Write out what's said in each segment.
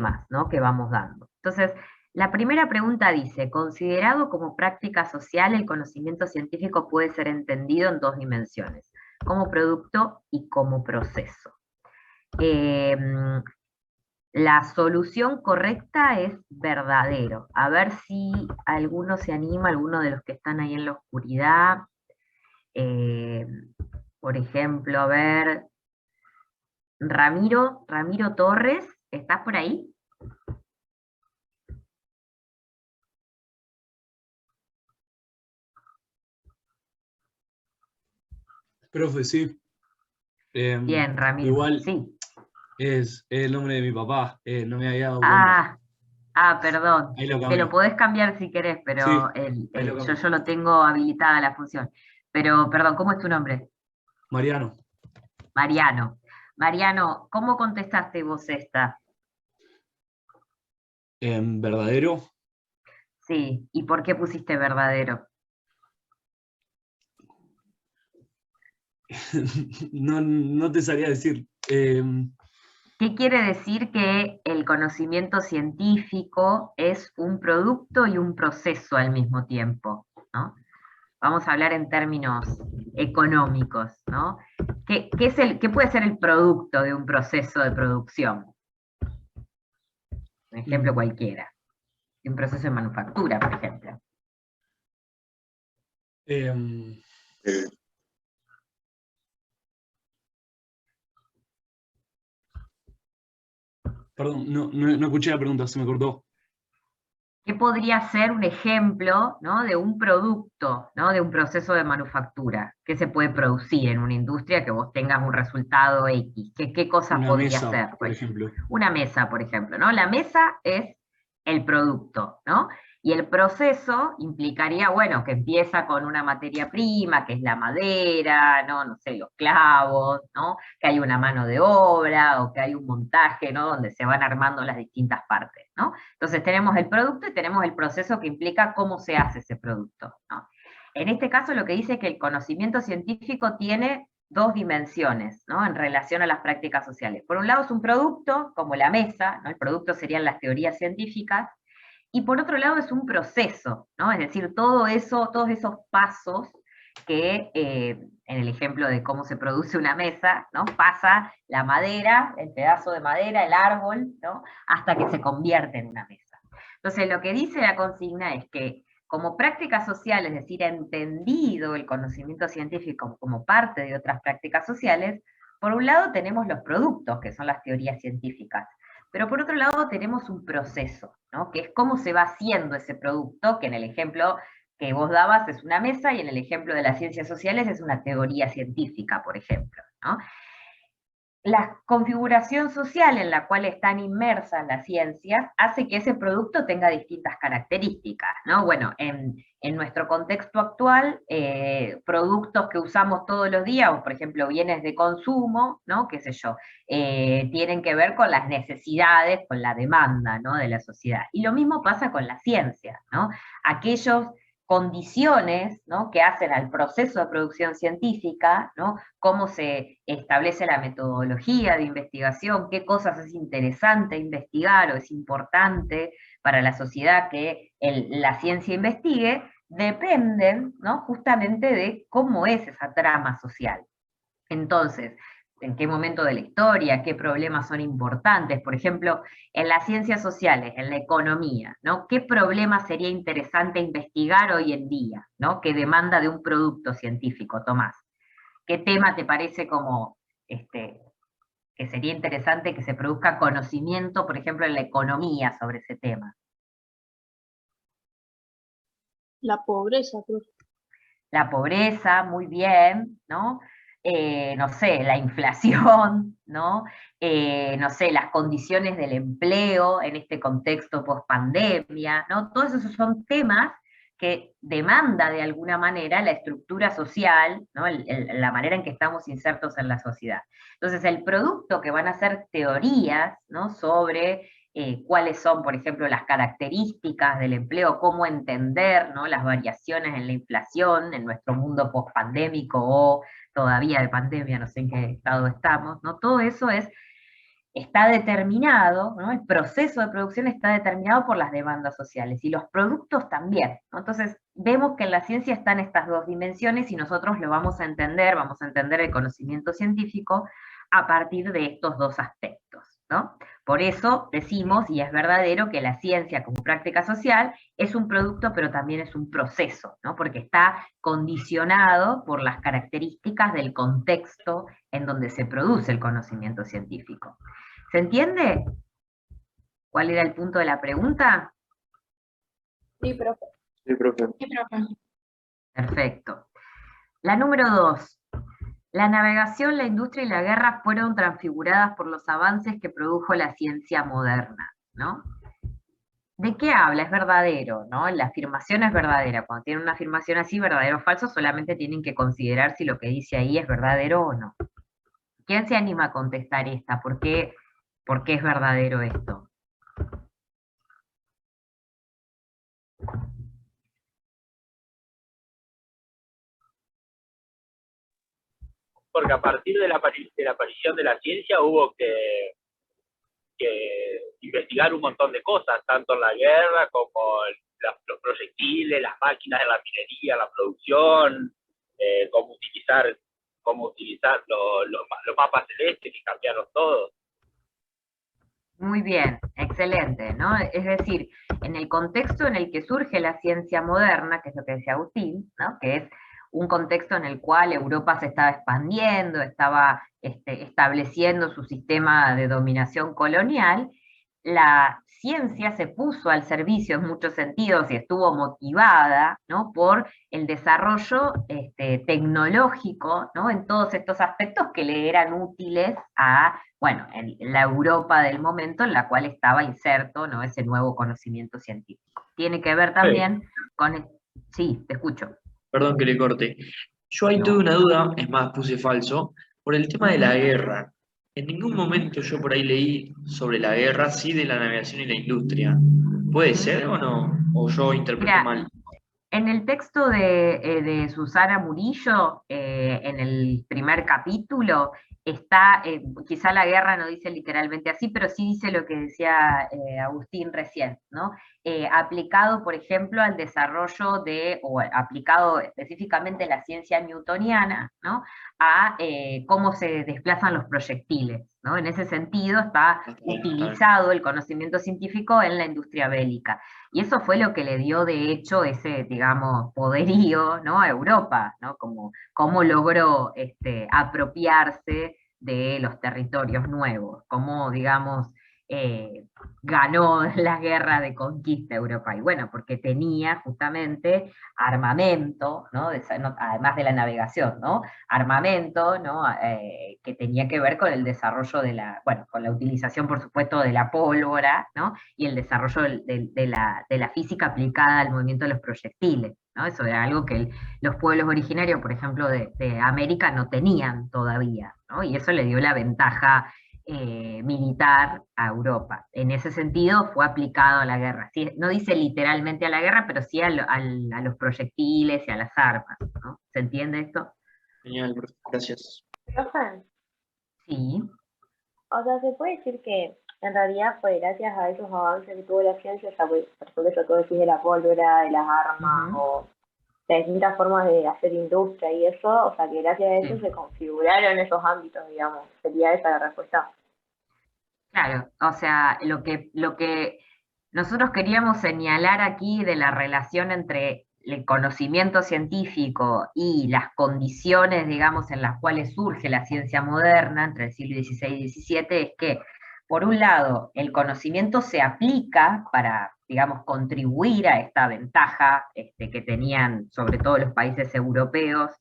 temas, ¿no?, que vamos dando. Entonces, la primera pregunta dice, considerado como práctica social, el conocimiento científico puede ser entendido en dos dimensiones, como producto y como proceso. La solución correcta es verdadero. A ver si alguno se anima, alguno de los que están ahí en la oscuridad. Eh, por ejemplo, a ver, Ramiro Torres, ¿estás por ahí? Profe, sí. Bien, Ramiro, Igual sí. es el nombre de mi papá, no me había dado cuenta. Perdón. Ahí lo Te lo cambié. podés cambiar si querés, pero Sí, ahí lo cambié. yo lo tengo habilitada la función. Pero, perdón, ¿cómo es tu nombre? Mariano, Mariano. Mariano, ¿cómo contestaste vos esta? verdadero. Sí, ¿y por qué pusiste verdadero? No te sabría decir. ¿Qué quiere decir que el conocimiento científico es un producto y un proceso al mismo tiempo, ¿no? Vamos a hablar en términos económicos, ¿no? ¿Qué puede ser el producto de un proceso de producción? Un ejemplo mm, cualquiera. De un proceso de manufactura, por ejemplo. em, Perdón, no escuché la pregunta, se me cortó. ¿Qué podría ser un ejemplo, ¿no?, de un producto, ¿no?, de un proceso de manufactura? ¿Qué se puede producir en una industria que vos tengas un resultado X? ¿Qué cosas Una podría mesa, ser? por ejemplo. Una mesa, por ejemplo, ¿no? La mesa es el producto, ¿no? Y el proceso implicaría, bueno, que empieza con una materia prima, que es la madera, ¿no? No sé, los clavos, ¿no? Que hay una mano de obra o que hay un montaje, ¿no?, donde se van armando las distintas partes, ¿no? Entonces tenemos el producto y tenemos el proceso que implica cómo se hace ese producto, ¿no? En este caso lo que dice es que el conocimiento científico tiene dos dimensiones, ¿no?, en relación a las prácticas sociales. Por un lado es un producto, como la mesa, ¿no? El producto serían las teorías científicas, y por otro lado es un proceso, ¿no? Es decir, todos esos pasos que, en el ejemplo de cómo se produce una mesa, ¿no?, pasa la madera, el pedazo de madera, el árbol, ¿no?, hasta que se convierte en una mesa. Entonces, lo que dice la consigna es que como práctica social, es decir, entendido el conocimiento científico como parte de otras prácticas sociales, por un lado tenemos los productos, que son las teorías científicas, pero por otro lado tenemos un proceso, ¿no?, que es cómo se va haciendo ese producto, que en el ejemplo que vos dabas es una mesa y en el ejemplo de las ciencias sociales es una teoría científica, por ejemplo, ¿no? La configuración social en la cual están inmersas las ciencias hace que ese producto tenga distintas características, ¿no? Bueno, en nuestro contexto actual, productos que usamos todos los días, o por ejemplo bienes de consumo, ¿no?, qué sé yo, tienen que ver con las necesidades, con la demanda, ¿no?, de la sociedad. Y lo mismo pasa con la ciencia, ¿no? Aquellos condiciones, ¿no?, que hacen al proceso de producción científica, ¿no?, cómo se establece la metodología de investigación, qué cosas es interesante investigar o es importante para la sociedad que la ciencia investigue, dependen, ¿no?, justamente de cómo es esa trama social. Entonces, en qué momento de la historia, qué problemas son importantes, por ejemplo, en las ciencias sociales, en la economía, ¿no? ¿Qué problema sería interesante investigar hoy en día, ¿no?, que demanda de un producto científico, Tomás? ¿Qué tema te parece como que sería interesante que se produzca conocimiento, por ejemplo, en la economía sobre ese tema? La pobreza, profe. La pobreza, muy bien, ¿no? No sé, la inflación, ¿no? No sé, las condiciones del empleo en este contexto post-pandemia, ¿no? Todos esos son temas que demanda de alguna manera la estructura social, ¿no?, la manera en que estamos insertos en la sociedad. Entonces, el producto que van a ser teorías, ¿no?, sobre cuáles son, por ejemplo, las características del empleo, cómo entender, ¿no?, las variaciones en la inflación en nuestro mundo post-pandémico o todavía de pandemia, no sé en qué estado estamos, ¿no? Todo eso es está determinado, ¿no? El proceso de producción está determinado por las demandas sociales, y los productos también, ¿no? Entonces, vemos que en la ciencia están estas dos dimensiones, y nosotros lo vamos a entender el conocimiento científico a partir de estos dos aspectos, ¿no? Por eso decimos, y es verdadero, que la ciencia como práctica social es un producto, pero también es un proceso, ¿no? Porque está condicionado por las características del contexto en donde se produce el conocimiento científico. ¿Se entiende cuál era el punto de la pregunta? Sí, profe. Sí, profe. Sí, profe. Perfecto. La número 2. La navegación, la industria y la guerra fueron transfiguradas por los avances que produjo la ciencia moderna, ¿no? ¿De qué habla? Es verdadero, ¿no? La afirmación es verdadera. Cuando tienen una afirmación así, verdadero o falso, solamente tienen que considerar si lo que dice ahí es verdadero o no. ¿Quién se anima a contestar esta? ¿Por qué es verdadero esto? Porque a partir de la aparición de la ciencia hubo que investigar un montón de cosas, tanto en la guerra como los proyectiles, las máquinas de la minería, la producción, cómo utilizar los mapas celestes que cambiaron todo. Muy bien, excelente, ¿no? Es decir, en el contexto en el que surge la ciencia moderna, que es lo que decía Agustín, ¿no? Que es un contexto en el cual Europa se estaba expandiendo, estaba estableciendo su sistema de dominación colonial, la ciencia se puso al servicio en muchos sentidos y estuvo motivada, ¿no? Por el desarrollo tecnológico, ¿no? En todos estos aspectos que le eran útiles a, bueno, en la Europa del momento en la cual estaba inserto, ¿no? Ese nuevo conocimiento científico. Tiene que ver también con... Sí, te escucho. Perdón que le corte. Yo ahí tuve una duda, es más, puse falso, por el tema de la guerra. En ningún momento yo por ahí leí sobre la guerra, sí de la navegación y la industria. ¿Puede ser o no? ¿O yo interpreto Mira, mal? en el texto de Susana Murillo, en el primer capítulo, está, quizá la guerra no dice literalmente así, pero sí dice lo que decía Agustín recién, ¿no? Aplicado, por ejemplo, al desarrollo o aplicado específicamente a la ciencia newtoniana, ¿no? A cómo se desplazan los proyectiles, ¿no? En ese sentido está utilizado el conocimiento científico en la industria bélica. Y eso fue lo que le dio, de hecho, ese, digamos, poderío, ¿no? A Europa, ¿no? Cómo logró apropiarse de los territorios nuevos, cómo, digamos, ganó la guerra de conquista a Europa. Y bueno, porque tenía justamente armamento, ¿no? Además de la navegación, ¿no? Armamento, ¿no? Que tenía que ver con el desarrollo bueno, con la utilización, por supuesto, de la pólvora, ¿no? Y el desarrollo de la física aplicada al movimiento de los proyectiles, ¿no? Eso era algo que los pueblos originarios, por ejemplo, de América no tenían todavía, ¿no? Y eso le dio la ventaja militar a Europa. En ese sentido fue aplicado a la guerra. Sí, no dice literalmente a la guerra, pero sí a los proyectiles y a las armas, ¿no? ¿Se entiende esto? Genial, profe, gracias. Profe, Sí. o sea, se puede decir que en realidad fue gracias a esos avances que tuvo la ciencia, o sea, por ejemplo, eso que decís de la pólvora, de las armas, o de distintas formas de hacer industria y eso, o sea, que gracias a eso Sí. se configuraron esos ámbitos, digamos. Sería esa la respuesta. Claro, o sea, lo que nosotros queríamos señalar aquí de la relación entre el conocimiento científico y las condiciones, digamos, en las cuales surge la ciencia moderna entre el siglo XVI y XVII, es que, por un lado, el conocimiento se aplica para, digamos, contribuir a esta ventaja que tenían sobre todo los países europeos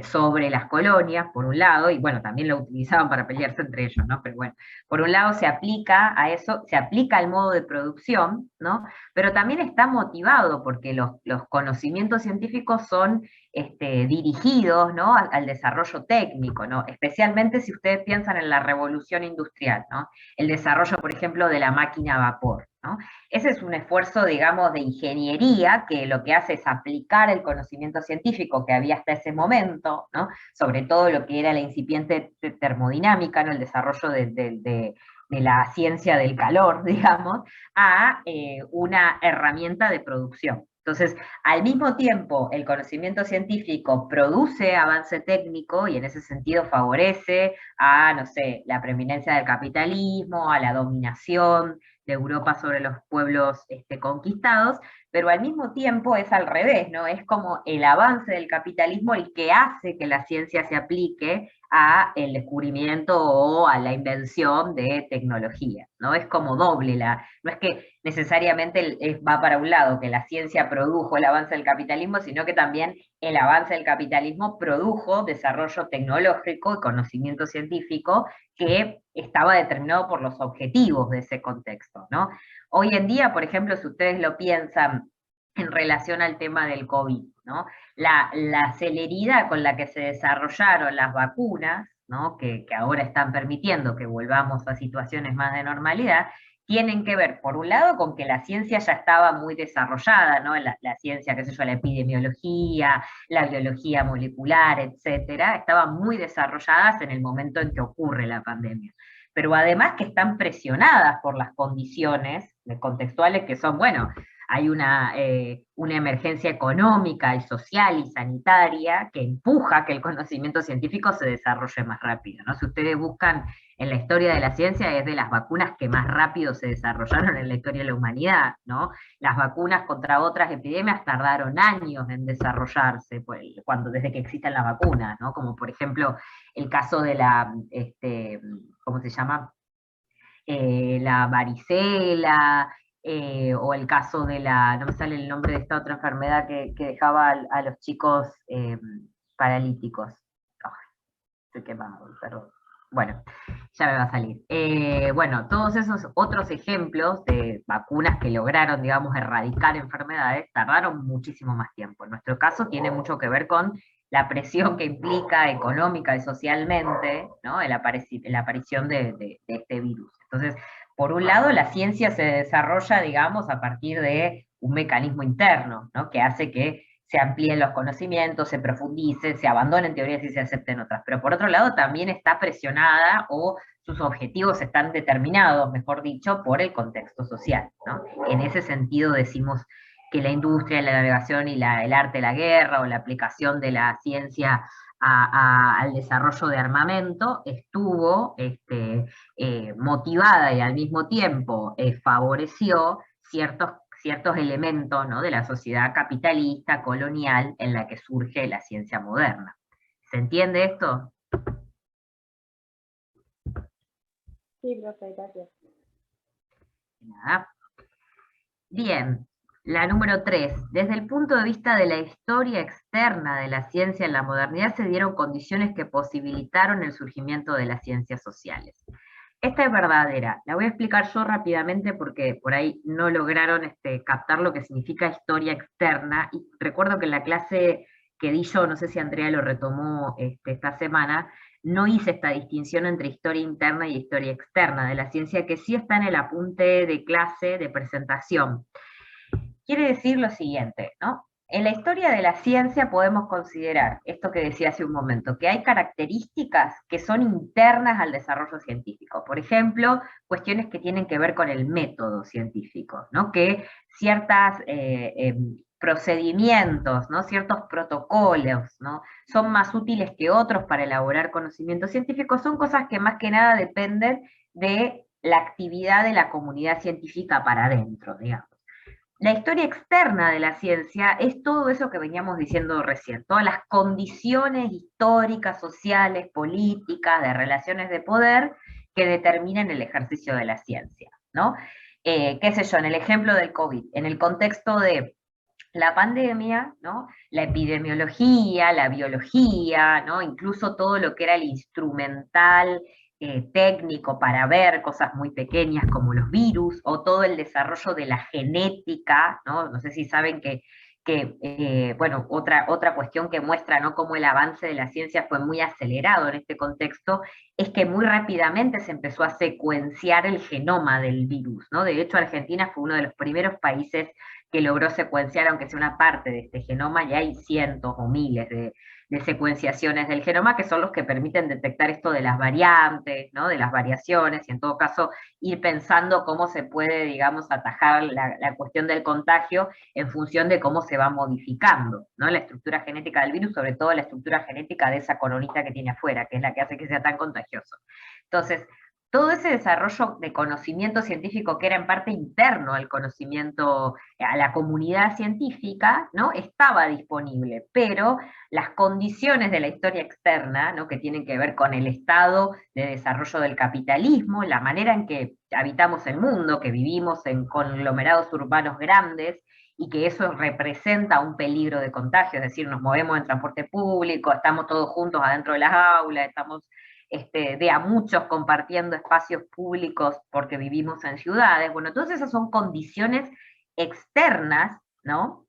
sobre las colonias, por un lado, y bueno, también lo utilizaban para pelearse entre ellos, ¿no? Pero bueno, por un lado se aplica a eso, se aplica al modo de producción, ¿no? Pero también está motivado porque los conocimientos científicos son dirigidos, ¿no? Al desarrollo técnico, ¿no? Especialmente si ustedes piensan en la revolución industrial, ¿no? El desarrollo, por ejemplo, de la máquina a vapor, ¿no? Ese es un esfuerzo, digamos, de ingeniería que lo que hace es aplicar el conocimiento científico que había hasta ese momento, ¿no? Sobre todo lo que era la incipiente termodinámica, ¿no? El desarrollo la ciencia del calor, digamos, a una herramienta de producción. Entonces, al mismo tiempo, el conocimiento científico produce avance técnico y en ese sentido favorece a, no sé, la preeminencia del capitalismo, a la dominación de Europa sobre los pueblos conquistados, pero al mismo tiempo es al revés, ¿no? Es como el avance del capitalismo el que hace que la ciencia se aplique a el descubrimiento o a la invención de tecnología, ¿no? Es como doble, no es que necesariamente va para un lado, que la ciencia produjo el avance del capitalismo, sino que también el avance del capitalismo produjo desarrollo tecnológico y conocimiento científico que estaba determinado por los objetivos de ese contexto, ¿no? Hoy en día, por ejemplo, si ustedes lo piensan en relación al tema del COVID, ¿no? La celeridad con la que se desarrollaron las vacunas, ¿no? que ahora están permitiendo que volvamos a situaciones más de normalidad, tienen que ver, por un lado, con que la ciencia ya estaba muy desarrollada, ¿no? La ciencia, qué sé yo, la epidemiología, la biología molecular, etcétera, estaban muy desarrolladas en el momento en que ocurre la pandemia. Pero además que están presionadas por las condiciones contextuales que son, bueno, hay una emergencia económica y social y sanitaria que empuja que el conocimiento científico se desarrolle más rápido, ¿no? Si ustedes buscan en la historia de la ciencia, es de las vacunas que más rápido se desarrollaron en la historia de la humanidad, ¿no? Las vacunas contra otras epidemias tardaron años en desarrollarse, desde que existen las vacunas, ¿no? Como por ejemplo el caso de la, ¿cómo se llama? La varicela, o el caso de no me sale el nombre de esta otra enfermedad que dejaba a los chicos paralíticos. Oh, estoy quemado, perdón. Bueno, ya me va a salir. Bueno, todos esos otros ejemplos de vacunas que lograron, digamos, erradicar enfermedades, tardaron muchísimo más tiempo. En nuestro caso tiene mucho que ver con la presión que implica económica y socialmente, ¿no? la aparición de este virus. Entonces, por un lado, la ciencia se desarrolla, digamos, a partir de un mecanismo interno, ¿no? Que hace que se amplíen los conocimientos, se profundicen, se abandonen teorías y se acepten otras. Pero por otro lado, también está presionada o sus objetivos están determinados, mejor dicho, por el contexto social, ¿no? En ese sentido decimos que la industria, la navegación y el arte de la guerra o la aplicación de la ciencia al desarrollo de armamento estuvo motivada y al mismo tiempo favoreció ciertos elementos, ¿no? de la sociedad capitalista, colonial, en la que surge la ciencia moderna. ¿Se entiende esto? Sí, profe, gracias. Nada. Bien, la número 3. Desde el punto de vista de la historia externa de la ciencia en la modernidad se dieron condiciones que posibilitaron el surgimiento de las ciencias sociales. Esta es verdadera, la voy a explicar yo rápidamente porque por ahí no lograron captar lo que significa historia externa, y recuerdo que en la clase que di yo, no sé si Andrea lo retomó esta semana, no hice esta distinción entre historia interna y historia externa de la ciencia, que sí está en el apunte de clase de presentación. Quiere decir lo siguiente, ¿no? En la historia de la ciencia podemos considerar, esto que decía hace un momento, que hay características que son internas al desarrollo científico. Por ejemplo, cuestiones que tienen que ver con el método científico, ¿no? Que ciertos procedimientos, ¿no? Ciertos protocolos, ¿no? son más útiles que otros para elaborar conocimiento científico, son cosas que más que nada dependen de la actividad de la comunidad científica para adentro, digamos. La historia externa de la ciencia es todo eso que veníamos diciendo recién, todas las condiciones históricas, sociales, políticas, de relaciones de poder que determinan el ejercicio de la ciencia, ¿no? Qué sé yo, en el ejemplo del COVID, en el contexto de la pandemia, ¿no? La epidemiología, la biología, ¿no? Incluso todo lo que era el instrumental técnico para ver cosas muy pequeñas como los virus, o todo el desarrollo de la genética, ¿no? No sé si saben que bueno, otra cuestión que muestra, ¿no? cómo el avance de la ciencia fue muy acelerado en este contexto, es que muy rápidamente se empezó a secuenciar el genoma del virus, ¿no? De hecho, Argentina fue uno de los primeros países que logró secuenciar, aunque sea una parte de este genoma, y hay cientos o miles de secuenciaciones del genoma, que son los que permiten detectar esto de las variantes, ¿no? De las variaciones, y en todo caso ir pensando cómo se puede, digamos, atajar la cuestión del contagio en función de cómo se va modificando, ¿no? La estructura genética del virus, sobre todo la estructura genética de esa coronita que tiene afuera, que es la que hace que sea tan contagioso. Entonces, todo ese desarrollo de conocimiento científico que era en parte interno al conocimiento, a la comunidad científica, ¿no? Estaba disponible, pero las condiciones de la historia externa, ¿no? Que tienen que ver con el estado de desarrollo del capitalismo, la manera en que habitamos el mundo, que vivimos en conglomerados urbanos grandes, y que eso representa un peligro de contagio, es decir, nos movemos en transporte público, estamos todos juntos adentro de las aulas, estamos de a muchos compartiendo espacios públicos porque vivimos en ciudades. Bueno, todas esas son condiciones externas, ¿no?,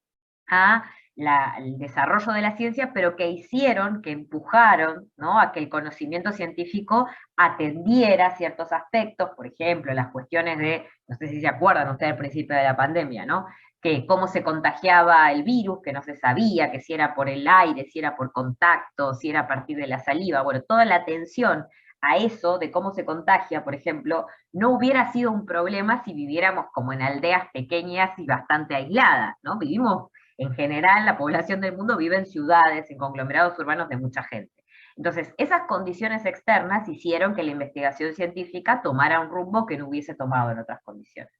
al desarrollo de la ciencia, pero que hicieron, que empujaron, ¿no?, a que el conocimiento científico atendiera ciertos aspectos, por ejemplo, las cuestiones de, no sé si se acuerdan ustedes al principio de la pandemia, ¿no?, que cómo se contagiaba el virus, que no se sabía, que si era por el aire, si era por contacto, si era a partir de la saliva, bueno, toda la atención a eso, de cómo se contagia, por ejemplo, no hubiera sido un problema si viviéramos como en aldeas pequeñas y bastante aisladas, ¿no? Vivimos, en general, la población del mundo vive en ciudades, en conglomerados urbanos de mucha gente. Entonces, esas condiciones externas hicieron que la investigación científica tomara un rumbo que no hubiese tomado en otras condiciones.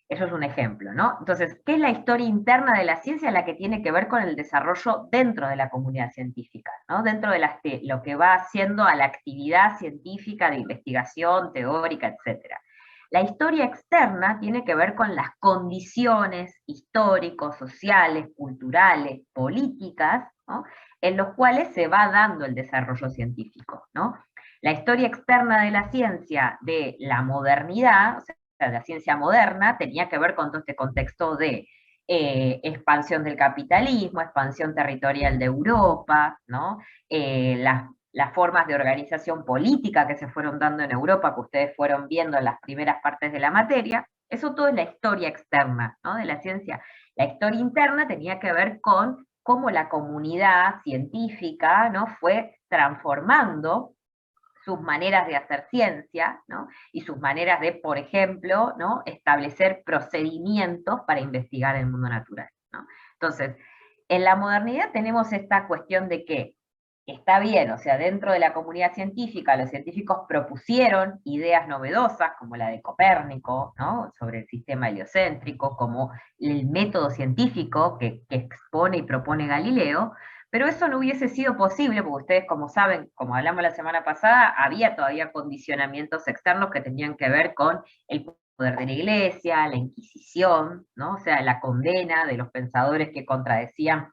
Eso es un ejemplo, ¿no? Entonces, ¿qué es la historia interna de la ciencia? La que tiene que ver con el desarrollo dentro de la comunidad científica, ¿no? Dentro de lo que va haciendo a la actividad científica de investigación, teórica, etc. La historia externa tiene que ver con las condiciones históricos, sociales, culturales, políticas, ¿no?, en los cuales se va dando el desarrollo científico, ¿no? La historia externa de la ciencia de la modernidad, o sea, de la ciencia moderna, tenía que ver con todo este contexto de expansión del capitalismo, expansión territorial de Europa, ¿no? Las formas de organización política que se fueron dando en Europa, que ustedes fueron viendo en las primeras partes de la materia, eso todo es la historia externa, ¿no?, de la ciencia. La historia interna tenía que ver con cómo la comunidad científica, ¿no?, fue transformando sus maneras de hacer ciencia, ¿no?, y sus maneras de, por ejemplo, ¿no?, establecer procedimientos para investigar el mundo natural, ¿no? Entonces, en la modernidad tenemos esta cuestión de que está bien, o sea, dentro de la comunidad científica, los científicos propusieron ideas novedosas, como la de Copérnico, ¿no?, sobre el sistema heliocéntrico, como el método científico que expone y propone Galileo, pero eso no hubiese sido posible, porque ustedes, como saben, como hablamos la semana pasada, había todavía condicionamientos externos que tenían que ver con el poder de la Iglesia, la Inquisición, ¿no?, o sea, la condena de los pensadores que contradecían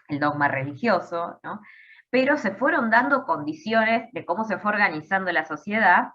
el dogma religioso, ¿no?, pero se fueron dando condiciones de cómo se fue organizando la sociedad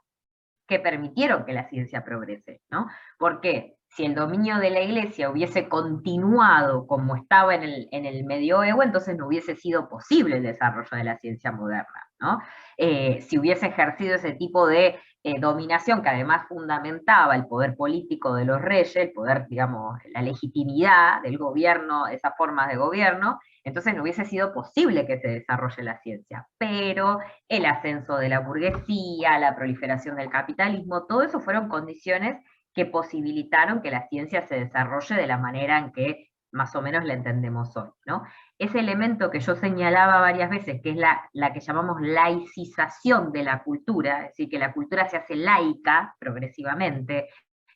que permitieron que la ciencia progrese, ¿no? Porque si el dominio de la Iglesia hubiese continuado como estaba en el medioevo, entonces no hubiese sido posible el desarrollo de la ciencia moderna, ¿no? Si hubiese ejercido ese tipo de dominación que además fundamentaba el poder político de los reyes, el poder, digamos, la legitimidad del gobierno, esas formas de gobierno, entonces no hubiese sido posible que se desarrolle la ciencia. Pero el ascenso de la burguesía, la proliferación del capitalismo, todo eso fueron condiciones que posibilitaron que la ciencia se desarrolle de la manera en que más o menos la entendemos hoy, ¿no? Ese elemento que yo señalaba varias veces, que es la que llamamos laicización de la cultura, es decir, que la cultura se hace laica progresivamente,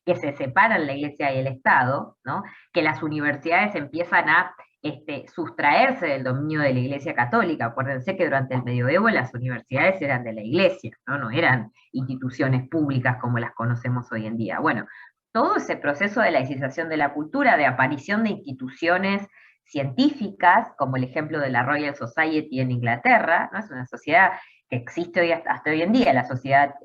que se separan la Iglesia y el Estado, ¿no?, que las universidades empiezan a sustraerse del dominio de la Iglesia Católica. Acuérdense que durante el medioevo las universidades eran de la Iglesia, no eran instituciones públicas como las conocemos hoy en día. Bueno, todo ese proceso de laicización de la cultura, de aparición de instituciones científicas, como el ejemplo de la Royal Society en Inglaterra, ¿no?, es una sociedad que existe hoy hasta hoy en día, la sociedad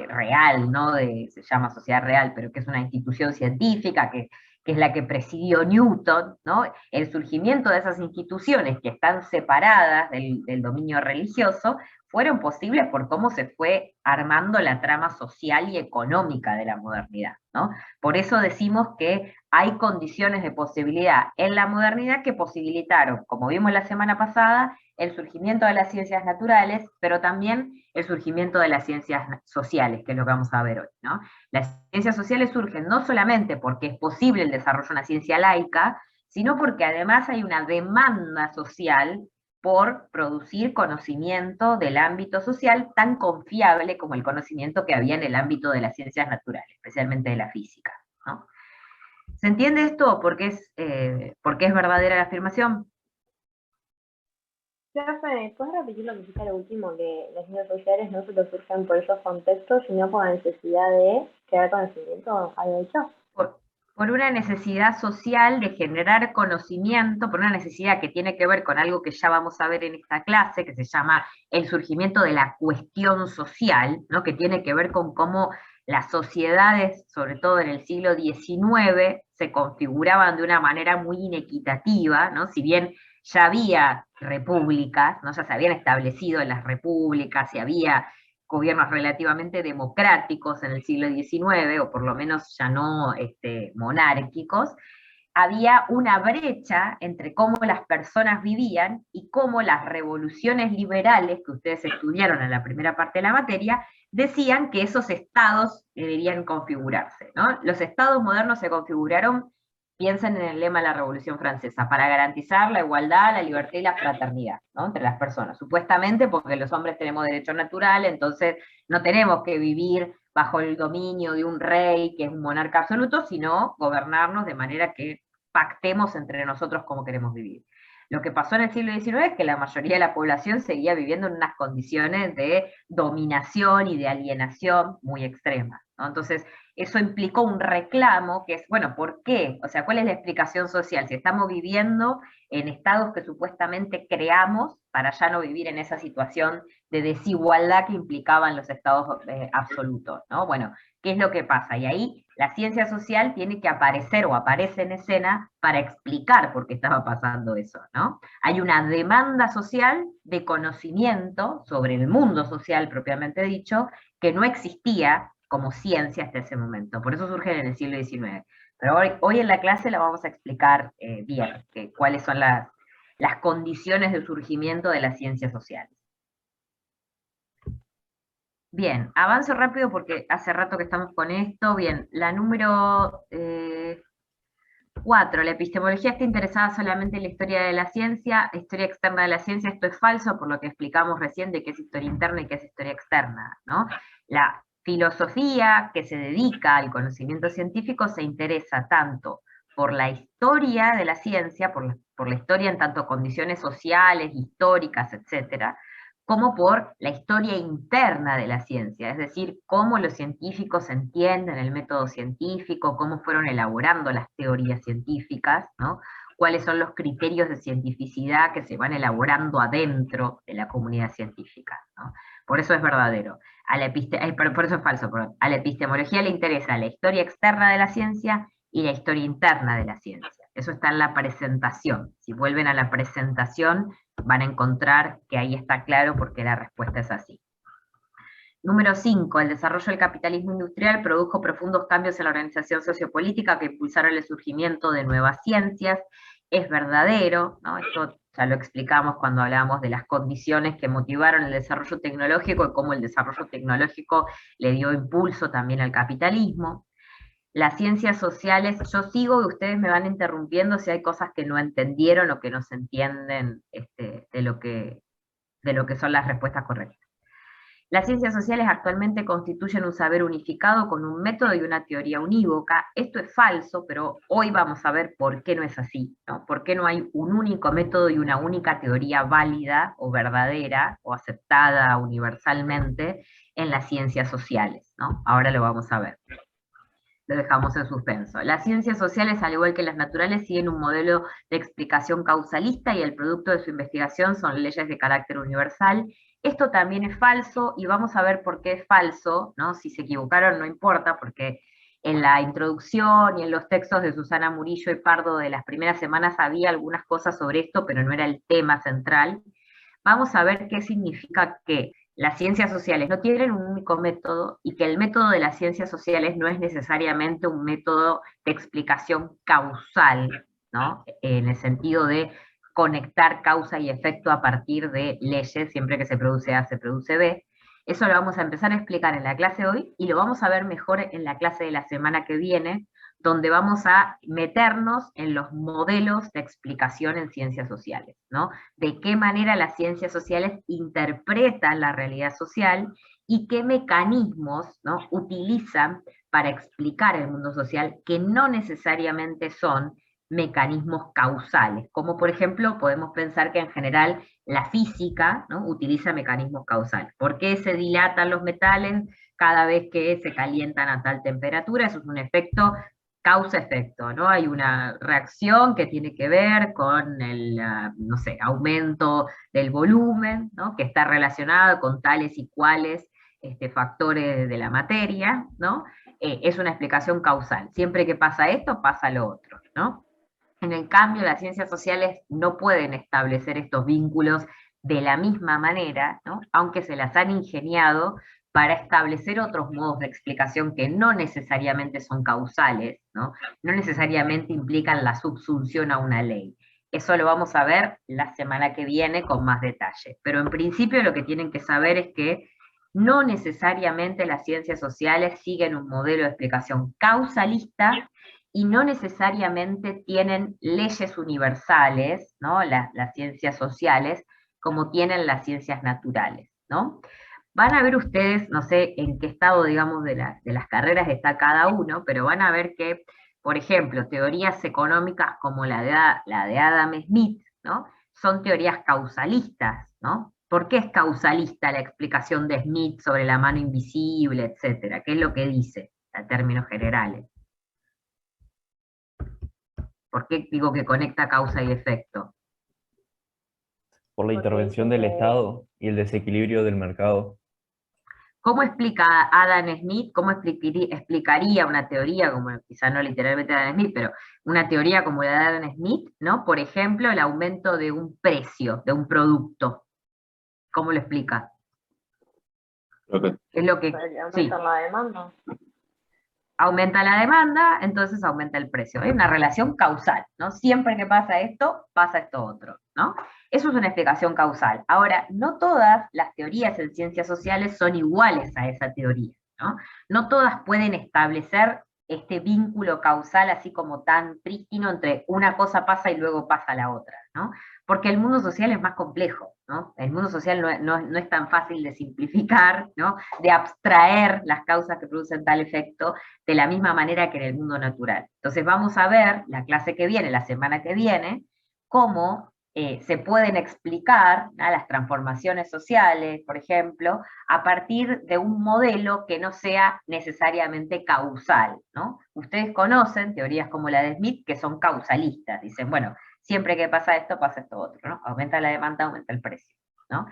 real, ¿no?, se llama sociedad real, pero que es una institución científica que es la que presidió Newton, ¿no? El surgimiento de esas instituciones que están separadas del dominio religioso fueron posibles por cómo se fue armando la trama social y económica de la modernidad, ¿no? Por eso decimos que hay condiciones de posibilidad en la modernidad que posibilitaron, como vimos la semana pasada, el surgimiento de las ciencias naturales, pero también el surgimiento de las ciencias sociales, que es lo que vamos a ver hoy, ¿no? Las ciencias sociales surgen no solamente porque es posible el desarrollo de una ciencia laica, sino porque además hay una demanda social por producir conocimiento del ámbito social tan confiable como el conocimiento que había en el ámbito de las ciencias naturales, especialmente de la física, ¿no? ¿Se entiende esto? Porque es verdadera la afirmación. Profe, ¿puedes repetir lo que dijiste lo último? Que las ciencias sociales no solo surgen por esos contextos, sino por la necesidad de crear conocimiento, ¿había dicho? Por una necesidad social de generar conocimiento, por una necesidad que tiene que ver con algo que ya vamos a ver en esta clase, que se llama el surgimiento de la cuestión social, ¿no? Que tiene que ver con cómo las sociedades, sobre todo en el siglo XIX, se configuraban de una manera muy inequitativa, ¿no? Si bien ya había repúblicas, ¿no? Ya se habían establecido las repúblicas, y había gobiernos relativamente democráticos en el siglo XIX, o por lo menos ya no monárquicos, había una brecha entre cómo las personas vivían y cómo las revoluciones liberales, que ustedes estudiaron en la primera parte de la materia, decían que esos estados deberían configurarse, ¿no? Los estados modernos se configuraron, piensen en el lema de la Revolución Francesa, para garantizar la igualdad, la libertad y la fraternidad, ¿no? Entre las personas, supuestamente porque los hombres tenemos derecho natural, entonces no tenemos que vivir bajo el dominio de un rey que es un monarca absoluto, sino gobernarnos de manera que pactemos entre nosotros cómo queremos vivir. Lo que pasó en el siglo XIX es que la mayoría de la población seguía viviendo en unas condiciones de dominación y de alienación muy extremas, ¿no? Entonces, eso implicó un reclamo que es, bueno, ¿por qué? O sea, ¿cuál es la explicación social? Si estamos viviendo en estados que supuestamente creamos para ya no vivir en esa situación de desigualdad que implicaban los estados absolutos, ¿no? Bueno, ¿qué es lo que pasa? Y ahí la ciencia social tiene que aparecer o aparece en escena para explicar por qué estaba pasando eso, ¿no? Hay una demanda social de conocimiento sobre el mundo social propiamente dicho que no existía como ciencia hasta ese momento, por eso surge en el siglo XIX. Pero hoy en la clase la vamos a explicar bien, cuáles son las condiciones de surgimiento de las ciencias sociales. Bien, avanzo rápido porque hace rato que estamos con esto. Bien, la número 4, la epistemología está interesada solamente en la historia de la ciencia, historia externa de la ciencia. Esto es falso, por lo que explicamos recién de qué es historia interna y qué es historia externa, ¿no? La filosofía que se dedica al conocimiento científico se interesa tanto por la historia de la ciencia, por la historia en tanto condiciones sociales, históricas, etcétera, como por la historia interna de la ciencia, es decir, cómo los científicos entienden el método científico, cómo fueron elaborando las teorías científicas, ¿no? Cuáles son los criterios de cientificidad que se van elaborando adentro de la comunidad científica, ¿no? Por eso es verdadero. Por eso es falso, perdón. A la epistemología le interesa la historia externa de la ciencia y la historia interna de la ciencia. Eso está en la presentación. Si vuelven a la presentación, van a encontrar que ahí está claro porque la respuesta es así. Número 5, el desarrollo del capitalismo industrial produjo profundos cambios en la organización sociopolítica que impulsaron el surgimiento de nuevas ciencias. Es verdadero, ¿no? Esto ya lo explicamos cuando hablábamos de las condiciones que motivaron el desarrollo tecnológico y cómo el desarrollo tecnológico le dio impulso también al capitalismo. Las ciencias sociales, yo sigo y ustedes me van interrumpiendo si hay cosas que no entendieron o que no se entienden de lo que son las respuestas correctas. Las ciencias sociales actualmente constituyen un saber unificado con un método y una teoría unívoca. Esto es falso, pero hoy vamos a ver por qué no es así, ¿no? Por qué no hay un único método y una única teoría válida o verdadera o aceptada universalmente en las ciencias sociales, ¿no? Ahora lo vamos a ver. Lo dejamos en suspenso. Las ciencias sociales, al igual que las naturales, siguen un modelo de explicación causalista y el producto de su investigación son leyes de carácter universal. Esto también es falso y vamos a ver por qué es falso, ¿no? Si se equivocaron no importa, porque en la introducción y en los textos de Susana Murillo y Pardo de las primeras semanas había algunas cosas sobre esto, pero no era el tema central. Vamos a ver qué significa que las ciencias sociales no tienen un único método y que el método de las ciencias sociales no es necesariamente un método de explicación causal, ¿no? En el sentido de conectar causa y efecto a partir de leyes, siempre que se produce A, se produce B. Eso lo vamos a empezar a explicar en la clase de hoy y lo vamos a ver mejor en la clase de la semana que viene, donde vamos a meternos en los modelos de explicación en ciencias sociales, ¿no? De qué manera las ciencias sociales interpretan la realidad social y qué mecanismos, ¿no?, utilizan para explicar el mundo social, que no necesariamente son mecanismos causales, como por ejemplo podemos pensar que en general la física, ¿no?, utiliza mecanismos causales. ¿Por qué se dilatan los metales cada vez que se calientan a tal temperatura? Eso es un efecto causa-efecto, ¿no? Hay una reacción que tiene que ver con el, no sé, aumento del volumen, ¿no?, que está relacionado con tales y cuales factores de la materia, ¿no? Es una explicación causal. Siempre que pasa esto, pasa lo otro, ¿no? En el cambio, las ciencias sociales no pueden establecer estos vínculos de la misma manera, ¿no?, aunque se las han ingeniado para establecer otros modos de explicación que no necesariamente son causales, ¿no? No necesariamente implican la subsunción a una ley. Eso lo vamos a ver la semana que viene con más detalle. Pero en principio lo que tienen que saber es que no necesariamente las ciencias sociales siguen un modelo de explicación causalista y no necesariamente tienen leyes universales, ¿no?, las ciencias sociales, como tienen las ciencias naturales, ¿no? Van a ver ustedes, no sé en qué estado, digamos, de las carreras está cada uno, pero van a ver que, por ejemplo, teorías económicas como la de Adam Smith, ¿no?, son teorías causalistas, ¿no? ¿Por qué es causalista la explicación de Smith sobre la mano invisible, etcétera? ¿Qué es lo que dice, en términos generales? ¿Por qué digo que conecta causa y efecto? Por la intervención del Estado y el desequilibrio del mercado. ¿Cómo explica Adam Smith, cómo explicaría una teoría, como quizá no literalmente Adam Smith, pero una teoría como la de Adam Smith, ¿no? Por ejemplo, el aumento de un precio, de un producto. ¿Cómo lo explica? Es lo que... Sí. Aumenta la demanda. Aumenta la demanda, entonces aumenta el precio. Hay una relación causal, ¿no? Siempre que pasa esto otro, ¿no? Eso es una explicación causal. Ahora, no todas las teorías en ciencias sociales son iguales a esa teoría, ¿no? No todas pueden establecer este vínculo causal así como tan prístino entre una cosa pasa y luego pasa la otra, ¿no? Porque el mundo social es más complejo, ¿no? El mundo social no es tan fácil de simplificar, ¿no?, de abstraer las causas que producen tal efecto de la misma manera que en el mundo natural. Entonces vamos a ver la clase que viene, la semana que viene, cómo se pueden explicar, ¿no?, las transformaciones sociales, por ejemplo, a partir de un modelo que no sea necesariamente causal, ¿no? Ustedes conocen teorías como la de Smith que son causalistas, dicen, bueno, siempre que pasa esto otro, ¿no? Aumenta la demanda, aumenta el precio, ¿no?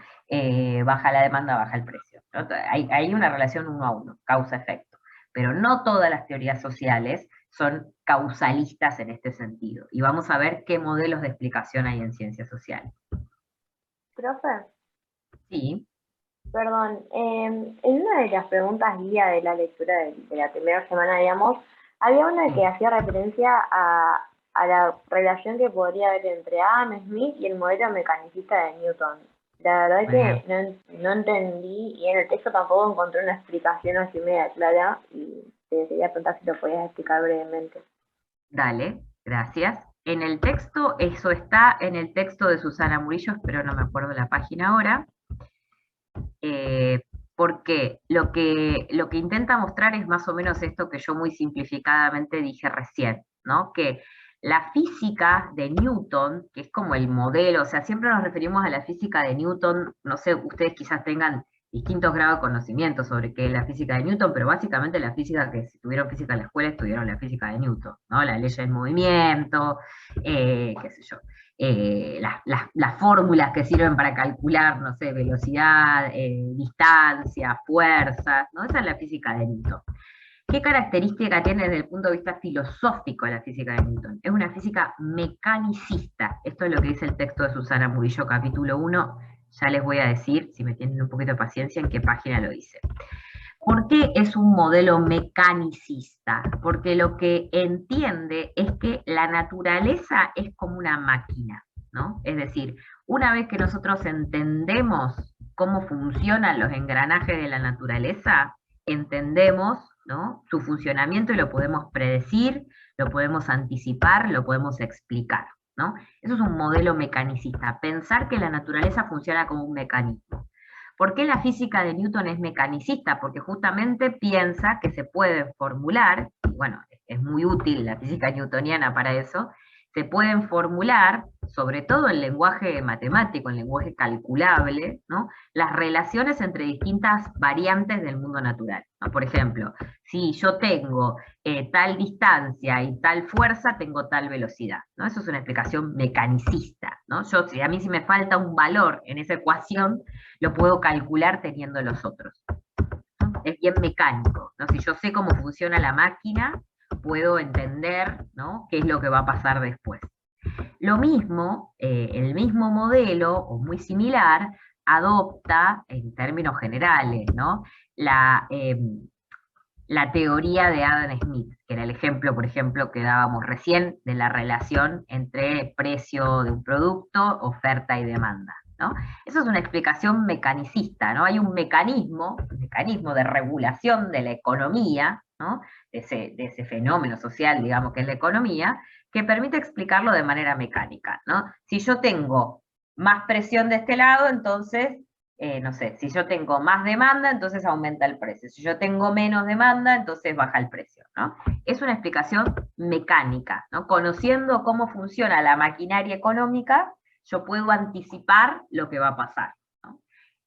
Baja la demanda, baja el precio, ¿no? Hay una relación uno a uno, causa-efecto, pero no todas las teorías sociales son causalistas en este sentido. Y vamos a ver qué modelos de explicación hay en ciencias sociales. Profe, Sí. perdón, en una de las preguntas guía de la lectura de la primera semana, digamos, había una que hacía referencia a la relación que podría haber entre Adam Smith y el modelo mecanicista de Newton. La verdad es que no entendí, y en el texto tampoco encontré una explicación así media clara, y te quería preguntar si lo podías explicar brevemente. Dale, gracias. En el texto, eso está en el texto de Susana Murillo, pero no me acuerdo la página ahora, porque lo que intenta mostrar es más o menos esto que yo muy simplificadamente dije recién, ¿no? Que la física de Newton, que es como el modelo, o sea, siempre nos referimos a la física de Newton, no sé, ustedes quizás tengan distintos grados de conocimiento sobre qué es la física de Newton, pero básicamente la física, que si tuvieron física en la escuela, estudiaron la física de Newton, ¿no? La ley del movimiento, qué sé yo, las fórmulas que sirven para calcular, no sé, velocidad, distancia, fuerzas, ¿no? Esa es la física de Newton. ¿Qué característica tiene desde el punto de vista filosófico la física de Newton? Es una física mecanicista. Esto es lo que dice el texto de Susana Murillo, capítulo 1, ya les voy a decir, si me tienen un poquito de paciencia, en qué página lo dice. ¿Por qué es un modelo mecanicista? Porque lo que entiende es que la naturaleza es como una máquina, ¿no? Es decir, una vez que nosotros entendemos cómo funcionan los engranajes de la naturaleza, entendemos, ¿no?, su funcionamiento y lo podemos predecir, lo podemos anticipar, lo podemos explicar, ¿no? Eso es un modelo mecanicista, pensar que la naturaleza funciona como un mecanismo. ¿Por qué la física de Newton es mecanicista? Porque justamente piensa que se pueden formular, y bueno, es muy útil la física newtoniana para eso, se pueden formular, sobre todo en lenguaje matemático, en lenguaje calculable, ¿no?, las relaciones entre distintas variantes del mundo natural, ¿no? Por ejemplo, si yo tengo tal distancia y tal fuerza, tengo tal velocidad, ¿no? Eso es una explicación mecanicista, ¿no? Si a mí me falta un valor en esa ecuación, lo puedo calcular teniendo los otros, ¿no? Es bien mecánico, ¿no? Si yo sé cómo funciona la máquina, puedo entender, ¿no?, qué es lo que va a pasar después. Lo mismo, el mismo modelo, o muy similar, adopta, en términos generales, ¿no?, la teoría de Adam Smith, que era el ejemplo, por ejemplo, que dábamos recién de la relación entre precio de un producto, oferta y demanda, ¿no? Eso es una explicación mecanicista, ¿no? Hay un mecanismo de regulación de la economía, ¿no?, de ese fenómeno social, digamos, que es la economía, que permite explicarlo de manera mecánica, ¿no? Si yo tengo más presión de este lado, entonces no sé, si yo tengo más demanda, entonces aumenta el precio. Si yo tengo menos demanda, entonces baja el precio, ¿no? Es una explicación mecánica, ¿no? Conociendo cómo funciona la maquinaria económica, yo puedo anticipar lo que va a pasar, ¿no?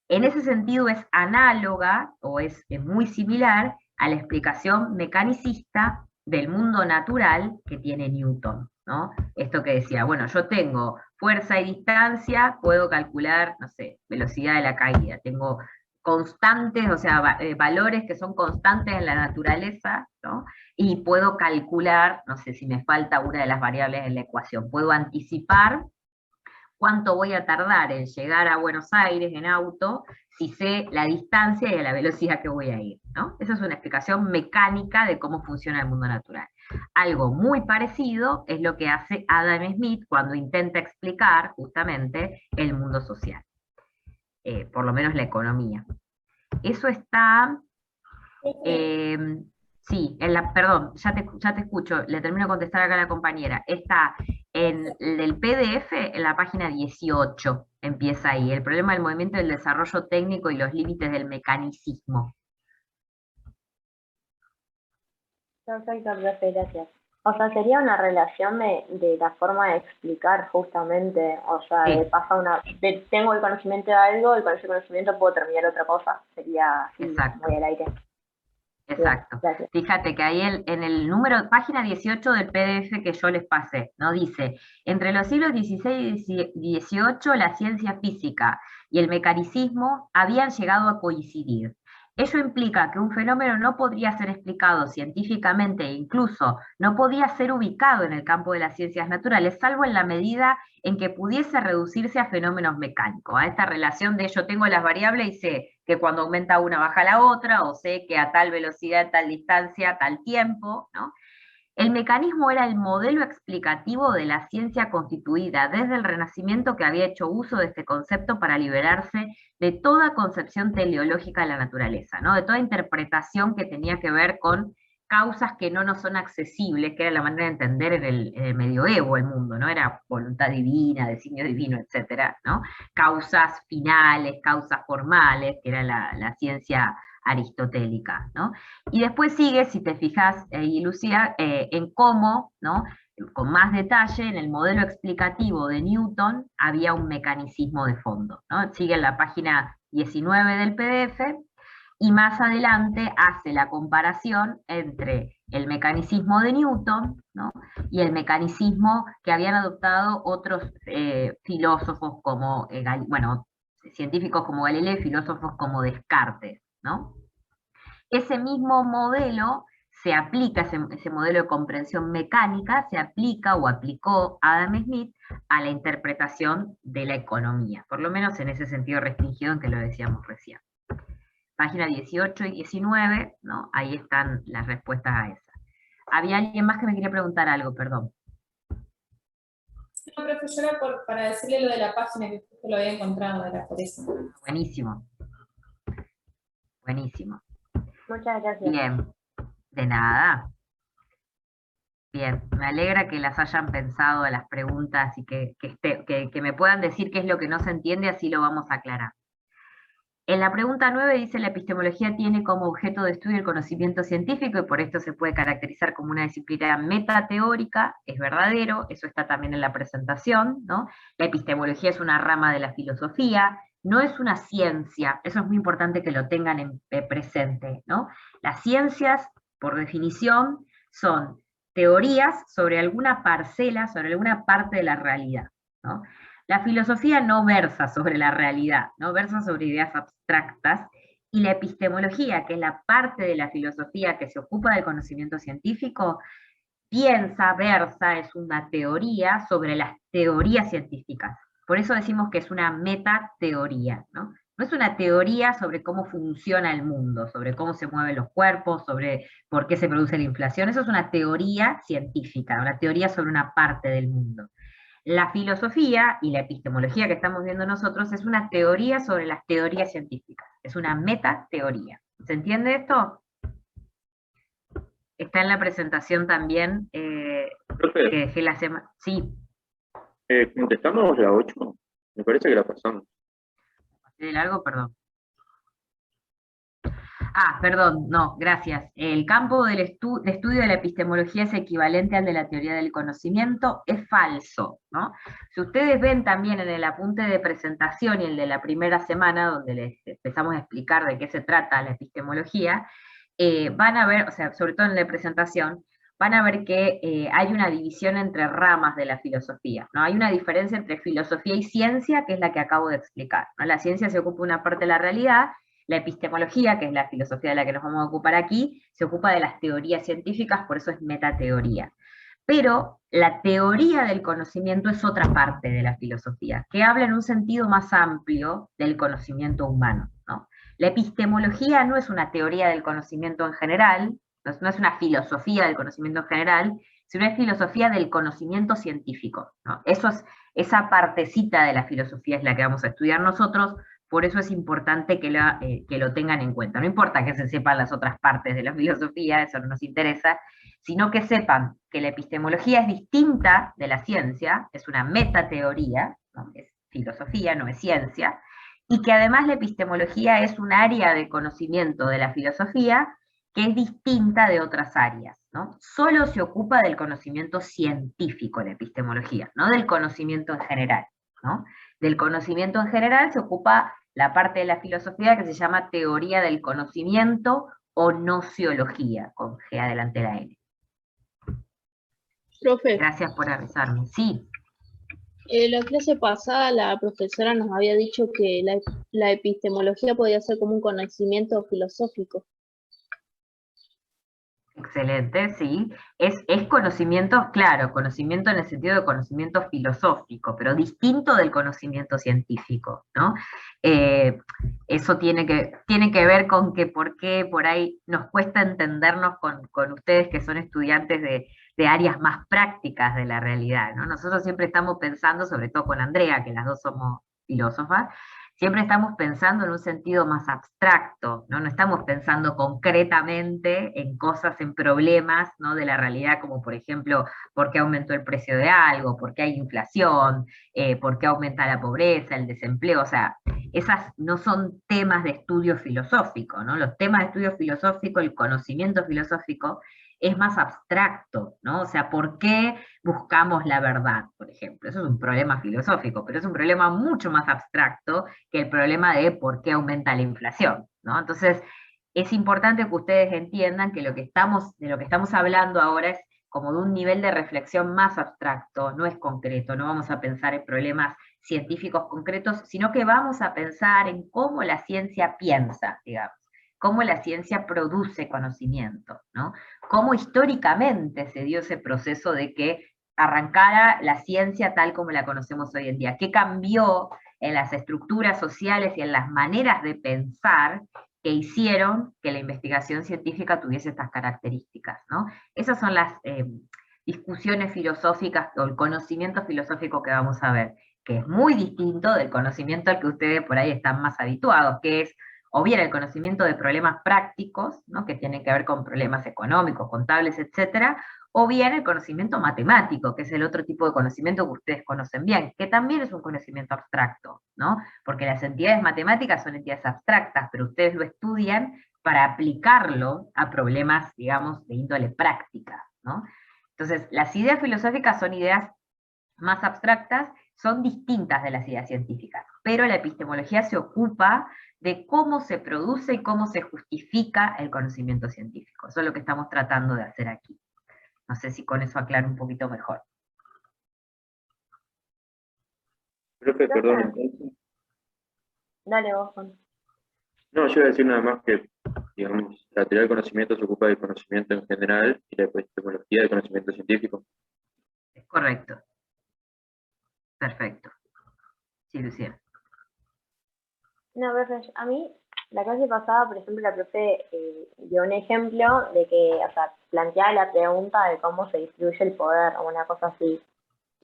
En ese sentido es análoga, o es muy similar a la explicación mecanicista del mundo natural que tiene Newton, ¿no? Esto que decía, bueno, yo tengo fuerza y distancia, puedo calcular, no sé, velocidad de la caída, tengo constantes, o sea, valores que son constantes en la naturaleza, ¿no? Y puedo calcular, no sé, si me falta una de las variables en la ecuación, puedo anticipar cuánto voy a tardar en llegar a Buenos Aires en auto, si sé la distancia y a la velocidad que voy a ir, ¿no? Esa es una explicación mecánica de cómo funciona el mundo natural. Algo muy parecido es lo que hace Adam Smith cuando intenta explicar justamente el mundo social, por lo menos la economía. Eso está, sí, perdón, ya te escucho, le termino de contestar acá a la compañera, está en el PDF, en la página 18, empieza ahí, el problema del movimiento del desarrollo técnico y los límites del mecanicismo. Perfecto, profe, gracias. O sea, sería una relación de la forma de explicar justamente, o sea, sí, tengo el conocimiento de algo, y con ese conocimiento puedo terminar otra cosa, sería así, muy al aire. Exacto. Bien, fíjate que ahí en el número, página 18 del PDF que yo les pasé, ¿no? Dice, entre los siglos XVI y XVIII la ciencia física y el mecanicismo habían llegado a coincidir. Ello implica que un fenómeno no podría ser explicado científicamente e incluso no podía ser ubicado en el campo de las ciencias naturales, salvo en la medida en que pudiese reducirse a fenómenos mecánicos, a esta relación de yo tengo las variables y sé que cuando aumenta una baja la otra, o sé que a tal velocidad, tal distancia, tal tiempo, ¿no? El mecanismo era el modelo explicativo de la ciencia constituida desde el Renacimiento, que había hecho uso de este concepto para liberarse de toda concepción teleológica de la naturaleza, ¿no? De toda interpretación que tenía que ver con causas que no nos son accesibles, que era la manera de entender en el medioevo el mundo, ¿no? Era voluntad divina, designio divino, etcétera, ¿no? Causas finales, causas formales, que era la ciencia aristotélica, ¿no? Y después sigue, si te fijas, y Lucía, en cómo, ¿no?, con más detalle, en el modelo explicativo de Newton había un mecanicismo de fondo, ¿no? Sigue en la página 19 del PDF, y más adelante hace la comparación entre el mecanicismo de Newton, ¿no?, y el mecanicismo que habían adoptado otros filósofos como, científicos como Galileo y filósofos como Descartes, ¿no? Ese mismo modelo se aplica ese modelo de comprensión mecánica, se aplica o aplicó Adam Smith a la interpretación de la economía, por lo menos en ese sentido restringido en que lo decíamos recién. Página 18 y 19, ¿no? Ahí están las respuestas a esas. Había alguien más que me quería preguntar algo, perdón. No, profesora, para decirle lo de la página, que lo había encontrado, era por eso. Buenísimo. Buenísimo. Muchas gracias. Bien, de nada. Bien, me alegra que las hayan pensado a las preguntas y que me puedan decir qué es lo que no se entiende, así lo vamos a aclarar. En la pregunta 9 dice: la epistemología tiene como objeto de estudio el conocimiento científico y por esto se puede caracterizar como una disciplina metateórica. Es verdadero, eso está también en la presentación, ¿no? La epistemología es una rama de la filosofía, no es una ciencia, eso es muy importante que lo tengan en presente, ¿no? Las ciencias, por definición, son teorías sobre alguna parcela, sobre alguna parte de la realidad, ¿no? La filosofía no versa sobre la realidad, no versa sobre ideas abstractas, y la epistemología, que es la parte de la filosofía que se ocupa del conocimiento científico, versa, es una teoría sobre las teorías científicas. Por eso decimos que es una metateoría, ¿no? No es una teoría sobre cómo funciona el mundo, sobre cómo se mueven los cuerpos, sobre por qué se produce la inflación, eso es una teoría científica, una teoría sobre una parte del mundo. La filosofía y la epistemología que estamos viendo nosotros es una teoría sobre las teorías científicas, es una metateoría. ¿Se entiende esto? Está en la presentación también Profe, que dejé la semana. Sí, contestamos la 8. Me parece que la pasamos. de largo, perdón. Perdón, no, gracias. El campo de estudio de la epistemología es equivalente al de la teoría del conocimiento, es falso, ¿no? Si ustedes ven también en el apunte de presentación y el de la primera semana, donde les empezamos a explicar de qué se trata la epistemología, van a ver, o sea, sobre todo en la presentación, van a ver que hay una división entre ramas de la filosofía, ¿no? Hay una diferencia entre filosofía y ciencia, que es la que acabo de explicar, ¿no? La ciencia se ocupa de una parte de la realidad. La epistemología, que es la filosofía de la que nos vamos a ocupar aquí, se ocupa de las teorías científicas, por eso es metateoría. Pero la teoría del conocimiento es otra parte de la filosofía, que habla en un sentido más amplio del conocimiento humano, ¿no? La epistemología no es una teoría del conocimiento en general, no es una filosofía del conocimiento en general, sino es filosofía del conocimiento científico, ¿no? Esa partecita de la filosofía es la que vamos a estudiar nosotros. Por eso es importante que lo tengan en cuenta. No importa que se sepan las otras partes de la filosofía, eso no nos interesa, sino que sepan que la epistemología es distinta de la ciencia, es una metateoría, ¿no? Es filosofía, no es ciencia, y que además la epistemología es un área de conocimiento de la filosofía que es distinta de otras áreas, ¿no? Solo se ocupa del conocimiento científico la epistemología, no del conocimiento en general, ¿no? Del conocimiento en general se ocupa la parte de la filosofía que se llama teoría del conocimiento o nociología, con G adelante la N. Profe, Gracias por avisarme. Sí, la clase pasada la profesora nos había dicho que la epistemología podía ser como un conocimiento filosófico. excelente, sí. Es conocimiento, claro, conocimiento en el sentido de conocimiento filosófico, pero distinto del conocimiento científico, ¿no? Eso tiene que ver con que por qué por ahí nos cuesta entendernos con ustedes que son estudiantes de áreas más prácticas de la realidad, ¿no? Nosotros siempre estamos pensando, sobre todo con Andrea, que las dos somos filósofas, siempre estamos pensando en un sentido más abstracto, ¿no? No estamos pensando concretamente en cosas, en problemas, ¿no? De la realidad, como por ejemplo, por qué aumentó el precio de algo, por qué hay inflación, por qué aumenta la pobreza, el desempleo, o sea, esas no son temas de estudio filosófico, ¿no? Los temas de estudio filosófico, el conocimiento filosófico, es más abstracto, ¿no? O sea, ¿por qué buscamos la verdad, por ejemplo? Eso es un problema filosófico, pero es un problema mucho más abstracto que el problema de por qué aumenta la inflación, ¿no? Entonces, es importante que ustedes entiendan que de lo que estamos hablando ahora es como de un nivel de reflexión más abstracto, no es concreto, no vamos a pensar en problemas científicos concretos, sino que vamos a pensar en cómo la ciencia piensa, digamos. cómo la ciencia produce conocimiento, ¿no? Cómo históricamente se dio ese proceso de que arrancara la ciencia tal como la conocemos hoy en día, qué cambió en las estructuras sociales y en las maneras de pensar que hicieron que la investigación científica tuviese estas características, ¿no? Esas son las discusiones filosóficas o el conocimiento filosófico que vamos a ver, que es muy distinto del conocimiento al que ustedes por ahí están más habituados, que es o bien el conocimiento de problemas prácticos, ¿no? Que tienen que ver con problemas económicos, contables, etcétera, o bien el conocimiento matemático, que es el otro tipo de conocimiento que ustedes conocen bien, que también es un conocimiento abstracto, ¿no? Porque las entidades matemáticas son entidades abstractas, pero ustedes lo estudian para aplicarlo a problemas, digamos, de índole práctica, ¿no? Entonces, las ideas filosóficas son ideas más abstractas, son distintas de las ideas científicas, pero la epistemología se ocupa de cómo se produce y cómo se justifica el conocimiento científico. Eso es lo que estamos tratando de hacer aquí. No sé si con eso aclaro un poquito mejor. Profe, perdón, entonces. Dale vos, Juan. No, yo iba a decir nada más que, digamos, la teoría del conocimiento se ocupa del conocimiento en general y la epistemología del conocimiento científico. Es correcto. Perfecto. Sí, Lucía. No, profe, a mí, la clase pasada, por ejemplo, la profe dio un ejemplo de que, o sea, planteaba la pregunta de cómo se distribuye el poder o una cosa así.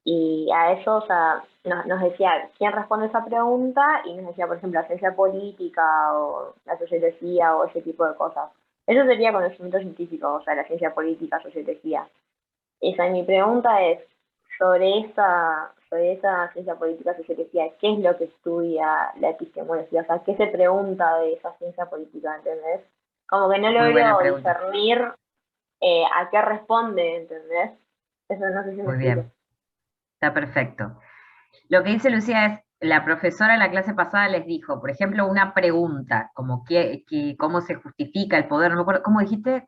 Y a eso, o sea, nos decía quién responde esa pregunta y nos decía, por ejemplo, la ciencia política o la sociología o ese tipo de cosas. Eso sería conocimiento científico, o sea, la ciencia política, sociología. Esa, mi pregunta es, sobre esa ciencia política, sociología, ¿qué es lo que estudia la epistemología? O sea, ¿qué se pregunta de esa ciencia política, ¿entendés? Como que no Muy buena logro pregunta. discernir a qué responde, ¿entendés? Eso no sé si me Muy explico. bien. Está perfecto. Lo que dice Lucía es, la profesora en la clase pasada les dijo, por ejemplo, una pregunta, como cómo se justifica el poder, no me acuerdo, ¿cómo dijiste?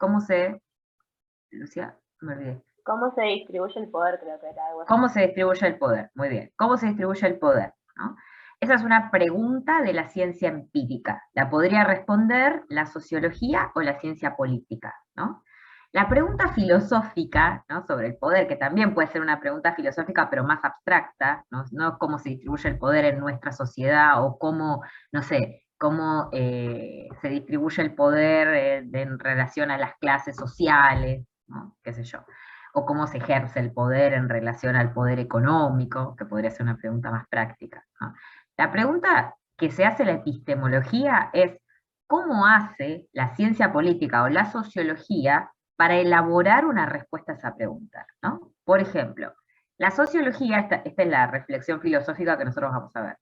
Lucía, me olvidé. ¿Cómo se distribuye el poder? Creo que era algo así. ¿Cómo se distribuye el poder? Muy bien. ¿Cómo se distribuye el poder? ¿No? Esa es una pregunta de la ciencia empírica. La podría responder la sociología o la ciencia política, ¿no? La pregunta filosófica, ¿no? Sobre el poder, que también puede ser una pregunta filosófica, pero más abstracta, ¿no? No cómo se distribuye el poder en nuestra sociedad o cómo, no sé, cómo se distribuye el poder en relación a las clases sociales, ¿no? Qué sé yo. O cómo se ejerce el poder en relación al poder económico, que podría ser una pregunta más práctica, ¿no? La pregunta que se hace la epistemología es, ¿cómo hace la ciencia política o la sociología para elaborar una respuesta a esa pregunta, ¿no? Por ejemplo, la sociología, esta es la reflexión filosófica que nosotros vamos a ver.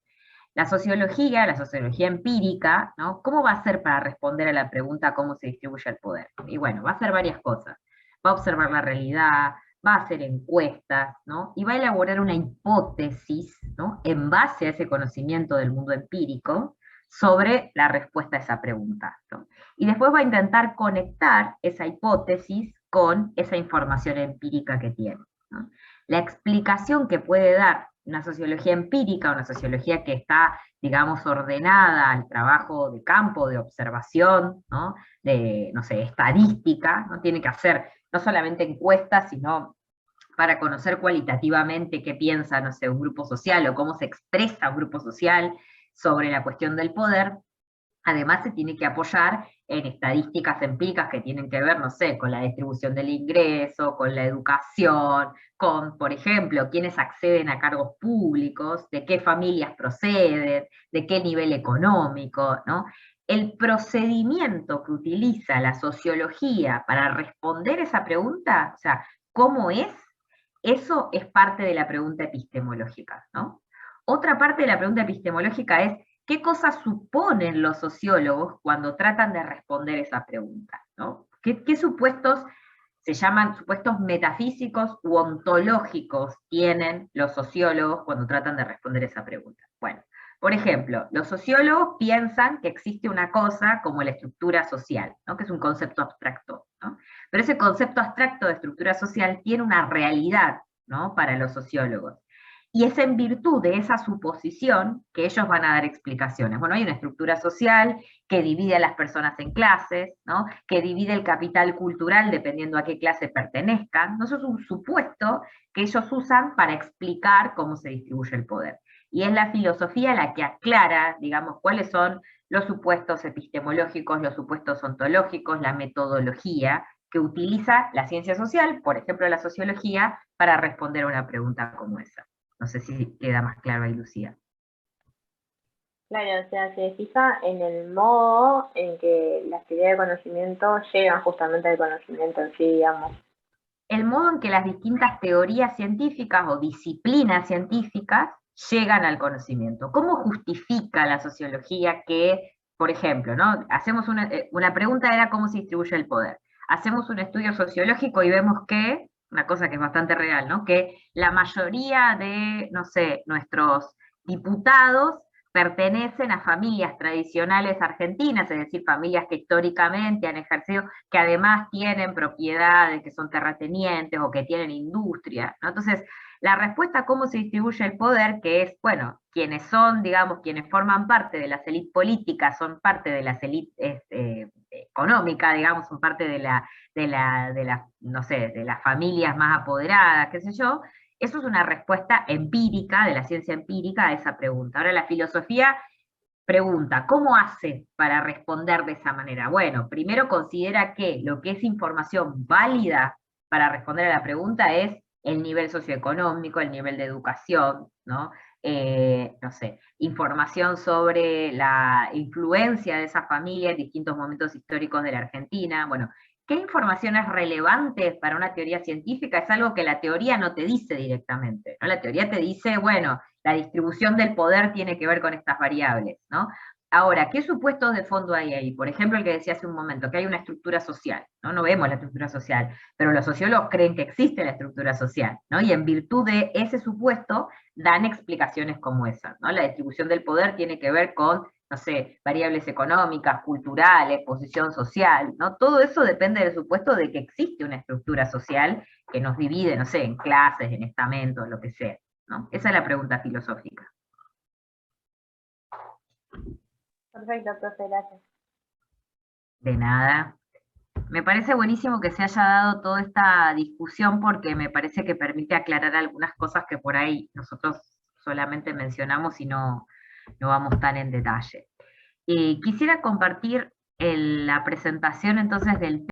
La sociología empírica, ¿no? ¿Cómo va a ser para responder a la pregunta cómo se distribuye el poder? Y bueno, va a hacer varias cosas. Va a observar la realidad, va a hacer encuestas, ¿no? Y va a elaborar una hipótesis, ¿no? En base a ese conocimiento del mundo empírico, sobre la respuesta a esa pregunta, ¿no? Y después va a intentar conectar esa hipótesis con esa información empírica que tiene, ¿no? La explicación que puede dar una sociología empírica, una sociología que está, digamos, ordenada al trabajo de campo, de observación, ¿no? De, no sé, estadística, ¿no? Tiene que hacer no solamente encuestas, sino para conocer cualitativamente qué piensa, no sé, un grupo social o cómo se expresa un grupo social sobre la cuestión del poder. Además se tiene que apoyar en estadísticas empíricas que tienen que ver, no sé, con la distribución del ingreso, con la educación, con, por ejemplo, quiénes acceden a cargos públicos, de qué familias proceden, de qué nivel económico, ¿no? El procedimiento que utiliza la sociología para responder esa pregunta, o sea, ¿cómo es? Eso es parte de la pregunta epistemológica, ¿no? Otra parte de la pregunta epistemológica es, ¿qué cosas suponen los sociólogos cuando tratan de responder esa pregunta, ¿no? ¿Qué supuestos se llaman supuestos metafísicos u ontológicos tienen los sociólogos cuando tratan de responder esa pregunta? Bueno, por ejemplo, los sociólogos piensan que existe una cosa como la estructura social, ¿no? Que es un concepto abstracto, ¿no? Pero ese concepto abstracto de estructura social tiene una realidad, ¿no? Para los sociólogos. y es en virtud de esa suposición que ellos van a dar explicaciones. Bueno, hay una estructura social que divide a las personas en clases, ¿no? Que divide el capital cultural dependiendo a qué clase pertenezcan. ¿No? Eso es un supuesto que ellos usan para explicar cómo se distribuye el poder. Y es la filosofía la que aclara, digamos, cuáles son los supuestos epistemológicos, los supuestos ontológicos, la metodología que utiliza la ciencia social, por ejemplo la sociología, para responder a una pregunta como esa. No sé si queda más claro ahí, Lucía. Claro, o sea, se fija en el modo en que las teorías de conocimiento llegan justamente al conocimiento en sí, digamos. El modo en que las distintas teorías científicas o disciplinas científicas llegan al conocimiento. ¿Cómo justifica la sociología que, por ejemplo, ¿no? Hacemos una pregunta era cómo se distribuye el poder? Hacemos un estudio sociológico y vemos que, una cosa que es bastante real, ¿no? Que la mayoría de, no sé, nuestros diputados pertenecen a familias tradicionales argentinas, es decir, familias que históricamente han ejercido, que además tienen propiedades, que son terratenientes o que tienen industria, ¿no? Entonces, la respuesta a cómo se distribuye el poder, que es, bueno, quienes son, digamos, quienes forman parte de las élites políticas, son parte de las élites económicas, digamos, son parte de no sé, de las familias más apoderadas, qué sé yo. Eso es una respuesta empírica, de la ciencia empírica, a esa pregunta. Ahora la filosofía pregunta, ¿cómo hace para responder de esa manera? Bueno, primero considera que lo que es información válida para responder a la pregunta es el nivel socioeconómico, el nivel de educación, ¿no? No sé, información sobre la influencia de esa familia en distintos momentos históricos de la Argentina. Bueno, ¿qué información es relevante para una teoría científica? Es algo que la teoría no te dice directamente, ¿no? La teoría te dice, bueno, la distribución del poder tiene que ver con estas variables, ¿no? Ahora, ¿qué supuestos de fondo hay ahí? Por ejemplo, el que decía hace un momento, que hay una estructura social, ¿no? No vemos la estructura social, pero los sociólogos creen que existe la estructura social, ¿no? Y en virtud de ese supuesto, dan explicaciones como esa, ¿no? La distribución del poder tiene que ver con, no sé, variables económicas, culturales, posición social, ¿no? Todo eso depende del supuesto de que existe una estructura social que nos divide, no sé, en clases, en estamentos, lo que sea, ¿no? Esa es la pregunta filosófica. Perfecto, profe, gracias. De nada. Me parece buenísimo que se haya dado toda esta discusión porque me parece que permite aclarar algunas cosas que por ahí nosotros solamente mencionamos y no vamos tan en detalle. Quisiera compartir la presentación entonces del